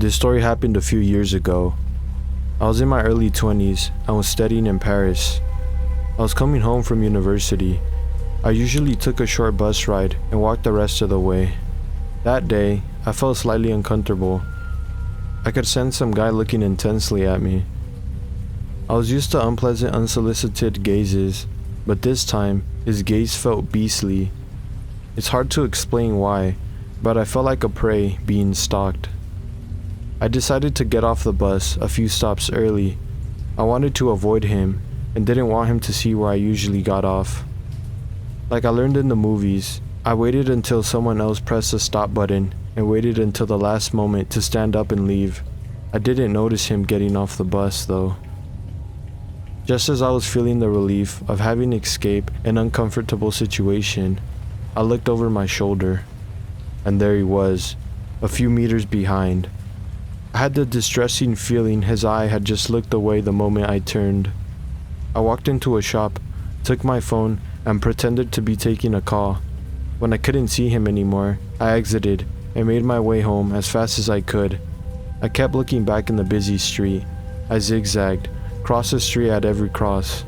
This story happened a few years ago. I was in my early 20s and was studying in Paris. I was coming home from university. I usually took a short bus ride and walked the rest of the way. That day, I felt slightly uncomfortable. I could sense some guy looking intensely at me. I was used to unpleasant, unsolicited gazes, but this time, his gaze felt beastly. It's hard to explain why, but I felt like a prey being stalked. I decided to get off the bus a few stops early. I wanted to avoid him and didn't want him to see where I usually got off. Like I learned in the movies, I waited until someone else pressed the stop button and waited until the last moment to stand up and leave. I didn't notice him getting off the bus though. Just as I was feeling the relief of having escaped an uncomfortable situation, I looked over my shoulder, and there he was, a few meters behind. I had the distressing feeling his eye had just looked away the moment I turned. I walked into a shop, took my phone, and pretended to be taking a call. When I couldn't see him anymore, I exited and made my way home as fast as I could. I kept looking back in the busy street. I zigzagged, crossed the street at every cross.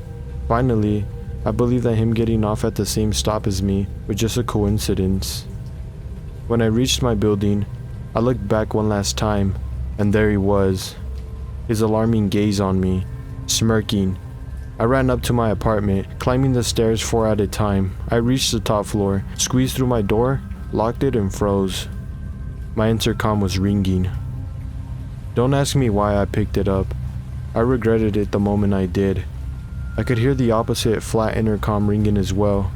Finally, I believed that him getting off at the same stop as me was just a coincidence. When I reached my building, I looked back one last time, and there he was, his alarming gaze on me, smirking. I ran up to my apartment, climbing the stairs 4 at a time. I reached the top floor, squeezed through my door, locked it, and froze. My intercom was ringing. Don't ask me why I picked it up. I regretted it the moment I did. I could hear the opposite flat intercom ringing as well.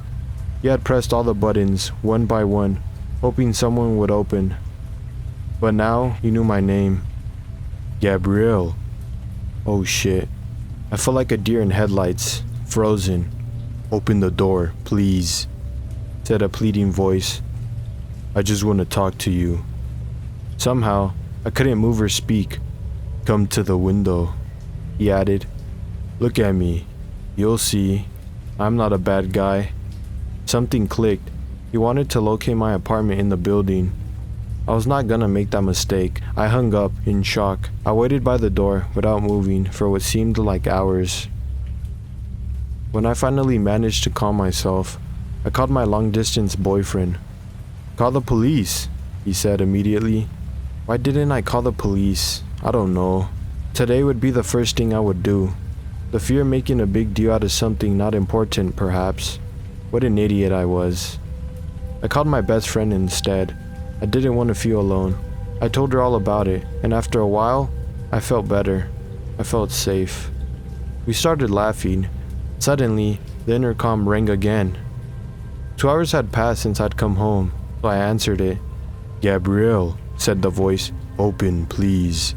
He had pressed all the buttons, one by one, hoping someone would open. But now, he knew my name. Gabriel. Oh shit. I felt like a deer in headlights, frozen. Open the door, please, said a pleading voice. I just want to talk to you. Somehow, I couldn't move or speak. Come to the window, he added. Look at me. You'll see. I'm not a bad guy. Something clicked. He wanted to locate my apartment in the building. I was not gonna make that mistake. I hung up, in shock. I waited by the door, without moving, for what seemed like hours. When I finally managed to calm myself, I called my long-distance boyfriend. Call the police, he said immediately. Why didn't I call the police? I don't know. Today would be the first thing I would do. The fear of making a big deal out of something not important, perhaps. What an idiot I was. I called my best friend instead. I didn't want to feel alone. I told her all about it, and after a while, I felt better. I felt safe. We started laughing. Suddenly, the intercom rang again. 2 hours had passed since I'd come home, so I answered it. Gabriel, said the voice. Open, please.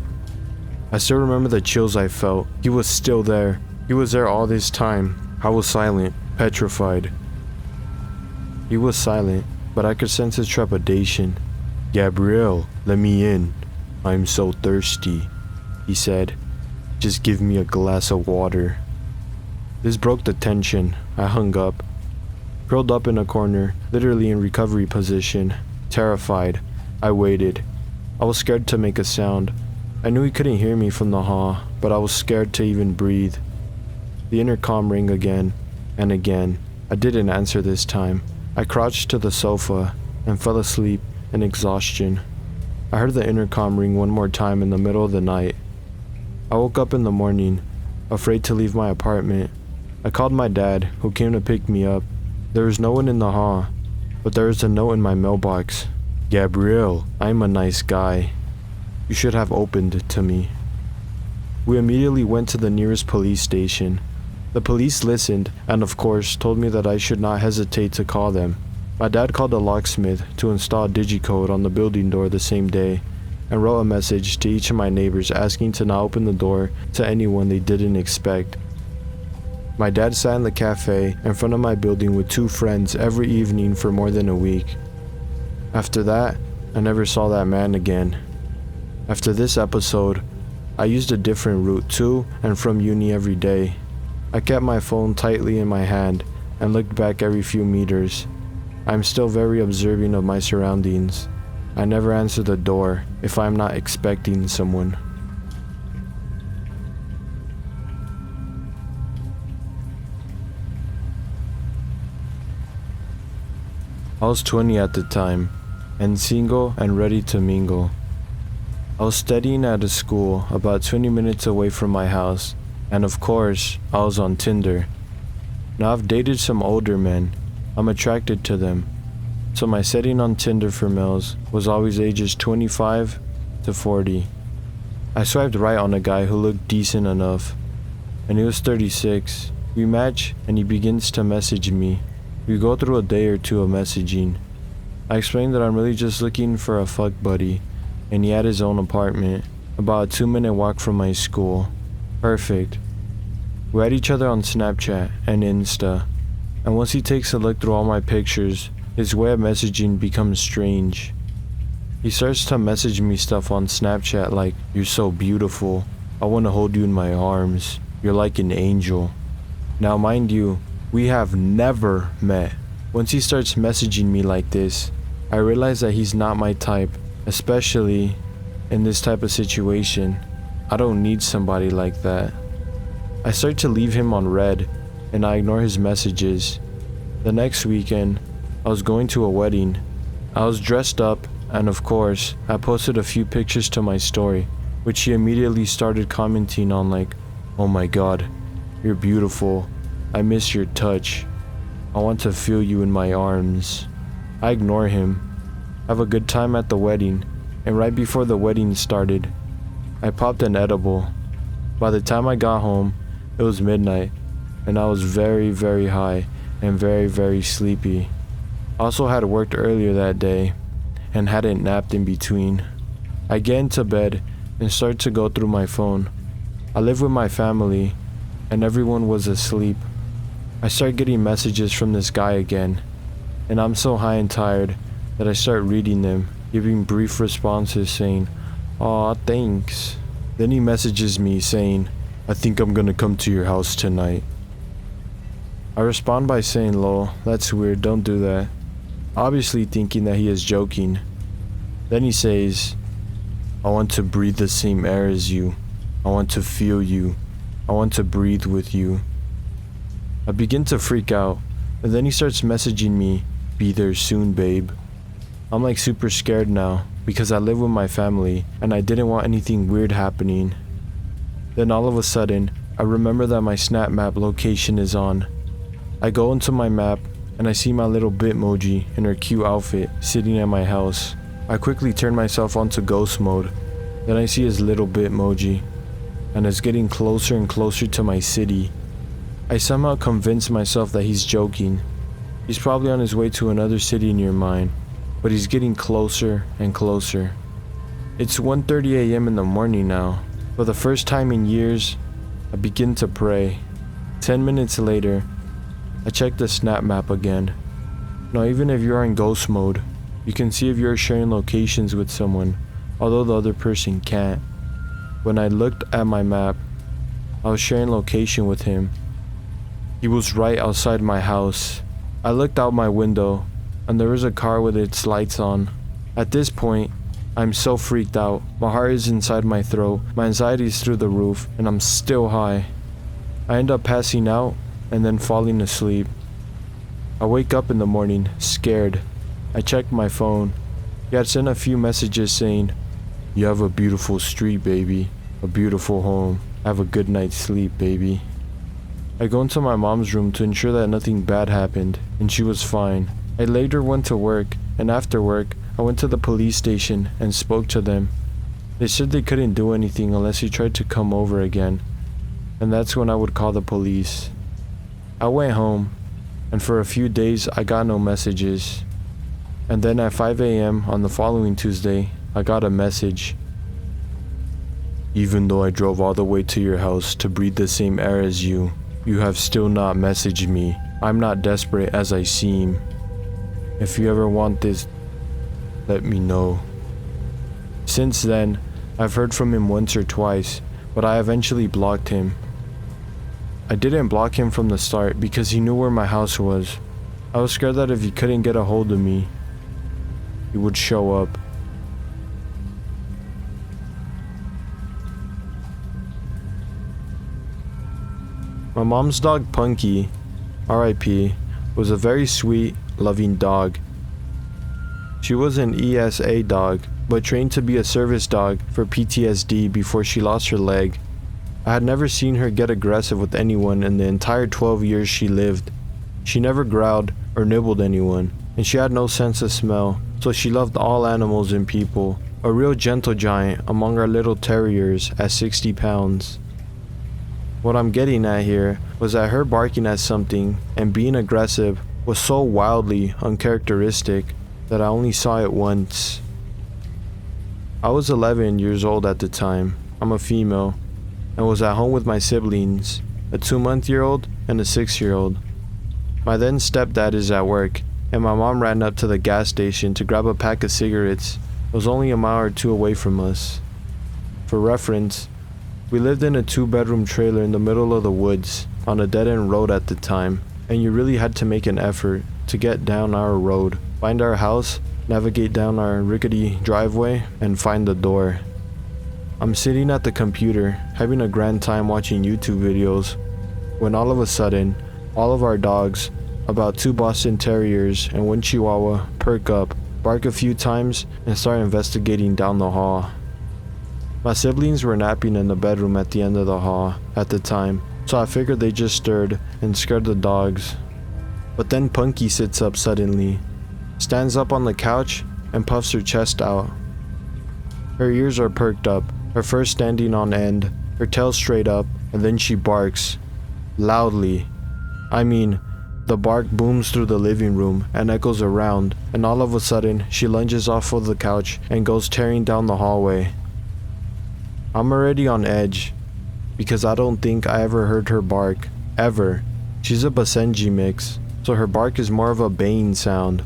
I still remember the chills I felt. He was still there. He was there all this time. I was silent, petrified. He was silent, but I could sense his trepidation. Gabriel, let me in. I'm so thirsty, he said. Just give me a glass of water. This broke the tension. I hung up, curled up in a corner, literally in recovery position, terrified. I waited. I was scared to make a sound. I knew he couldn't hear me from the hall, but I was scared to even breathe. The intercom rang again and again. I didn't answer this time. I crouched to the sofa and fell asleep in exhaustion. I heard the intercom ring one more time in the middle of the night. I woke up in the morning, afraid to leave my apartment. I called my dad, who came to pick me up. There was no one in the hall, but there was a note in my mailbox. Gabriel, I'm a nice guy. You should have opened to me. We immediately went to the nearest police station. The police listened and of course told me that I should not hesitate to call them. My dad called a locksmith to install digicode on the building door the same day and wrote a message to each of my neighbors asking to not open the door to anyone they didn't expect. My dad sat in the cafe in front of my building with 2 friends every evening for more than a week. After that, I never saw that man again. After this episode, I used a different route to and from uni every day. I kept my phone tightly in my hand and looked back every few meters. I'm still very observing of my surroundings. I never answer the door if I'm not expecting someone. I was 20 at the time, and single and ready to mingle. I was studying at a school about 20 minutes away from my house, and of course, I was on Tinder. Now I've dated some older men. I'm attracted to them. So my setting on Tinder for males was always ages 25 to 40. I swiped right on a guy who looked decent enough, and he was 36. We match and he begins to message me. We go through a day or two of messaging. I explained that I'm really just looking for a fuck buddy, and he had his own apartment, about a 2-minute walk from my school. Perfect. We add each other on Snapchat and Insta, and once he takes a look through all my pictures, his way of messaging becomes strange. He starts to message me stuff on Snapchat like, "You're so beautiful. I want to hold you in my arms. You're like an angel." Now mind you, we have never met. Once he starts messaging me like this, I realize that he's not my type, especially in this type of situation. I don't need somebody like that. I start to leave him on red, and I ignore his messages. The next weekend, I was going to a wedding. I was dressed up, and of course, I posted a few pictures to my story, which he immediately started commenting on like, "Oh my god, you're beautiful. I miss your touch. I want to feel you in my arms." I ignore him. Have a good time at the wedding, and right before the wedding started, I popped an edible. By the time I got home, it was midnight, and I was very, very high and very, very sleepy. I also had worked earlier that day and hadn't napped in between. I get into bed and start to go through my phone. I live with my family, and everyone was asleep. I start getting messages from this guy again, and I'm so high and tired that I start reading them, giving brief responses saying, "Aw, thanks." Then he messages me saying, "I think I'm gonna come to your house tonight." I respond by saying, "Lol, that's weird, don't do that," obviously thinking that he is joking. Then he says, "I want to breathe the same air as you. I want to feel you. I want to breathe with you." I begin to freak out, and then he starts messaging me, "Be there soon, babe." I'm like super scared now, because I live with my family, and I didn't want anything weird happening. Then all of a sudden, I remember that my Snap Map location is on. I go into my map, and I see my little Bitmoji in her cute outfit sitting at my house. I quickly turn myself onto ghost mode. Then I see his little Bitmoji, and it's getting closer and closer to my city. I somehow convince myself that he's joking. He's probably on his way to another city near mine, but he's getting closer and closer. It's 1:30 a.m. in the morning now. For the first time in years, I begin to pray. 10 minutes later, I check the Snap Map again. Now even if you're in ghost mode, you can see if you're sharing locations with someone, although the other person can't. When I looked at my map, I was sharing location with him. He was right outside my house. I looked out my window, and there was a car with its lights on. At this point, I'm so freaked out. My heart is inside my throat, my anxiety is through the roof, and I'm still high. I end up passing out and then falling asleep. I wake up in the morning, scared. I check my phone. He had sent a few messages saying, "You have a beautiful street, baby. A beautiful home. Have a good night's sleep, baby." I go into my mom's room to ensure that nothing bad happened, and she was fine. I later went to work, and after work, I went to the police station and spoke to them. They said they couldn't do anything unless he tried to come over again, and that's when I would call the police. I went home, and for a few days I got no messages. And then at 5 a.m. on the following Tuesday, I got a message. "Even though I drove all the way to your house to breathe the same air as you, you have still not messaged me. I'm not desperate as I seem. If you ever want this, let me know." Since then, I've heard from him once or twice, but I eventually blocked him. I didn't block him from the start because he knew where my house was. I was scared that if he couldn't get a hold of me, he would show up. My mom's dog Punky, RIP, was a very sweet, loving dog. She was an ESA dog, but trained to be a service dog for PTSD before she lost her leg. I had never seen her get aggressive with anyone in the entire 12 years she lived. She never growled or nibbled anyone, and she had no sense of smell, so she loved all animals and people. A real gentle giant among our little terriers at 60 pounds. What I'm getting at here was that her barking at something and being aggressive was so wildly uncharacteristic that I only saw it once. I was 11 years old at the time. I'm a female, and was at home with my siblings, a 2-month-old and a 6-year-old. My then stepdad is at work, and my mom ran up to the gas station to grab a pack of cigarettes. It was only a mile or two away from us. For reference, we lived in a 2-bedroom trailer in the middle of the woods on a dead-end road at the time, and you really had to make an effort to get down our road, find our house, navigate down our rickety driveway, and find the door. I'm sitting at the computer, having a grand time watching YouTube videos, when all of a sudden, all of our dogs, about 2 Boston Terriers and 1 Chihuahua, perk up, bark a few times, and start investigating down the hall. My siblings were napping in the bedroom at the end of the hall at the time, so I figured they just stirred and scared the dogs. But then Punky sits up suddenly, stands up on the couch, and puffs her chest out. Her ears are perked up, her fur standing on end, her tail straight up, and then she barks. Loudly. I mean, the bark booms through the living room and echoes around, and all of a sudden, she lunges off of the couch and goes tearing down the hallway. I'm already on edge, because I don't think I ever heard her bark, ever. She's a Basenji mix, so her bark is more of a baying sound.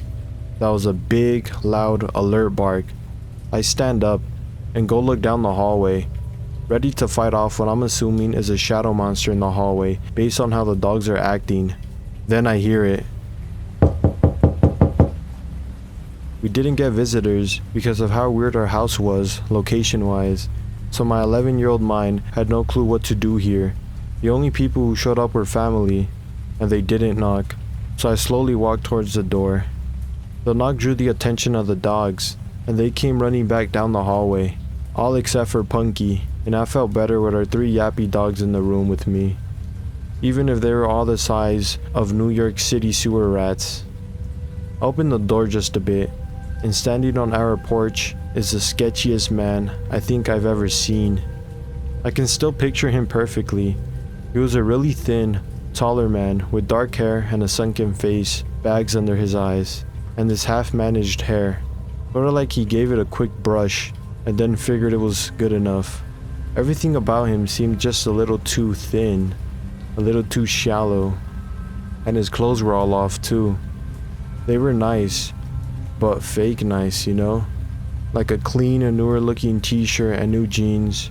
That was a big, loud, alert bark. I stand up and go look down the hallway, ready to fight off what I'm assuming is a shadow monster in the hallway based on how the dogs are acting. Then I hear it. We didn't get visitors because of how weird our house was, location-wise, so my 11-year-old mind had no clue what to do here. The only people who showed up were family, and they didn't knock, so I slowly walked towards the door. The knock drew the attention of the dogs, and they came running back down the hallway, all except for Punky, and I felt better with our 3 yappy dogs in the room with me, even if they were all the size of New York City sewer rats. I opened the door just a bit, and standing on our porch is the sketchiest man I think I've ever seen. I can still picture him perfectly. He was a really thin, taller man with dark hair and a sunken face, bags under his eyes, and this half-managed hair. Sort of like he gave it a quick brush and then figured it was good enough. Everything about him seemed just a little too thin, a little too shallow, and his clothes were all off too. They were nice, but fake nice, you know? Like a clean and newer looking t-shirt and new jeans,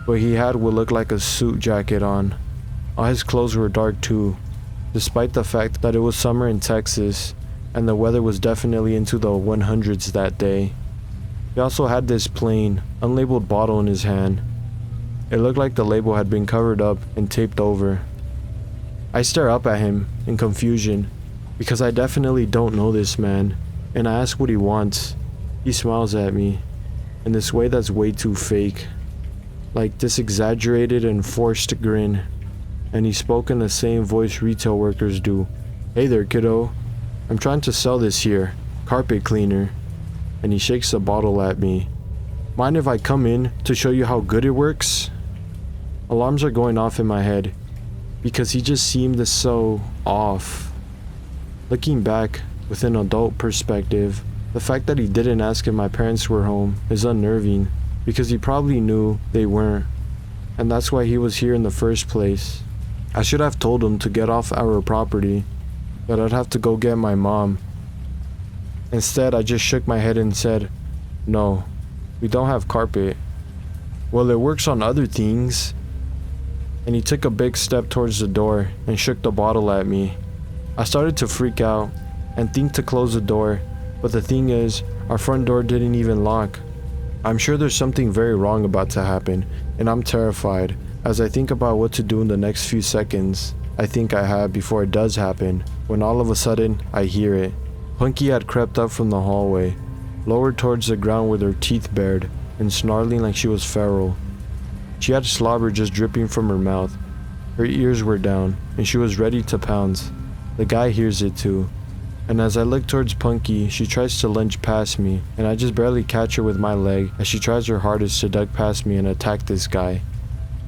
but he had what looked like a suit jacket on. All his clothes were dark too, despite the fact that it was summer in Texas and the weather was definitely into the 100s that day. He also had this plain, unlabeled bottle in his hand. It looked like the label had been covered up and taped over. I stare up at him in confusion, because I definitely don't know this man, and I ask what he wants. He smiles at me, in this way that's way too fake, like this exaggerated and forced grin, and he spoke in the same voice retail workers do. "Hey there, kiddo. I'm trying to sell this here, carpet cleaner," and he shakes the bottle at me. "Mind if I come in to show you how good it works?" Alarms are going off in my head, because he just seemed so off. Looking back, with an adult perspective, the fact that he didn't ask if my parents were home is unnerving, because he probably knew they weren't, and that's why he was here in the first place. I should have told him to get off our property, that I'd have to go get my mom. Instead, I just shook my head and said, "No, we don't have carpet." "Well, it works on other things." And he took a big step towards the door and shook the bottle at me. I started to freak out and think to close the door, but the thing is, our front door didn't even lock. I'm sure there's something very wrong about to happen, and I'm terrified, As I think about what to do in the next few seconds, I think I have before it does happen, when all of a sudden, I hear it. Punky had crept up from the hallway, lowered towards the ground with her teeth bared, and snarling like she was feral. She had slobber just dripping from her mouth. Her ears were down, and she was ready to pounce. The guy hears it too. And as I look towards Punky, she tries to lunge past me, and I just barely catch her with my leg as she tries her hardest to duck past me and attack this guy.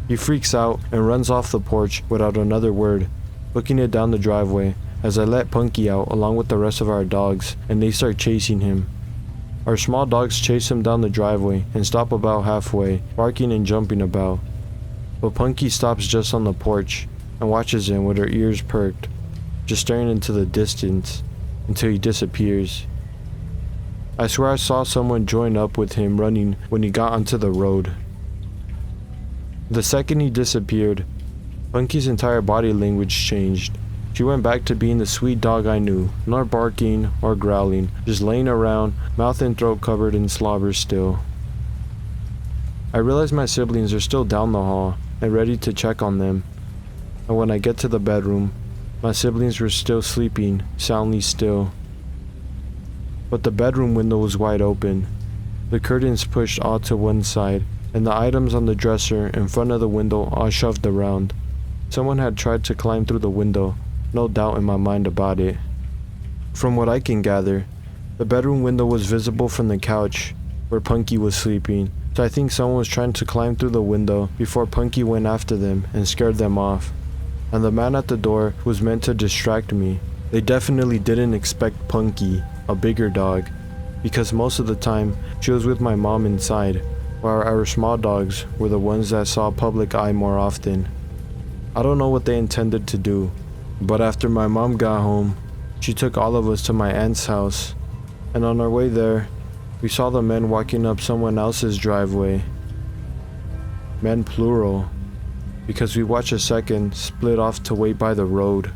He freaks out and runs off the porch without another word, booking it down the driveway as I let Punky out along with the rest of our dogs, and they start chasing him. Our small dogs chase him down the driveway and stop about halfway, barking and jumping about. But Punky stops just on the porch and watches him with her ears perked, just staring into the distance until he disappears. I swear I saw someone join up with him running when he got onto the road. The second he disappeared, Punky's entire body language changed. She went back to being the sweet dog I knew, not barking or growling, just laying around, mouth and throat covered in slobber still. I realize my siblings are still down the hall and ready to check on them, and when I get to the bedroom, my siblings were still sleeping, soundly still. But the bedroom window was wide open, the curtains pushed all to one side, and the items on the dresser in front of the window all shoved around. Someone had tried to climb through the window, no doubt in my mind about it. From what I can gather, the bedroom window was visible from the couch where Punky was sleeping, so I think someone was trying to climb through the window before Punky went after them and scared them off. And the man at the door was meant to distract me. They definitely didn't expect Punky, a bigger dog, because most of the time she was with my mom inside, while our small dogs were the ones that saw public eye more often. I don't know what they intended to do, but after my mom got home, she took all of us to my aunt's house, and on our way there, we saw the men walking up someone else's driveway. Men plural, because we watched a second split off to wait by the road.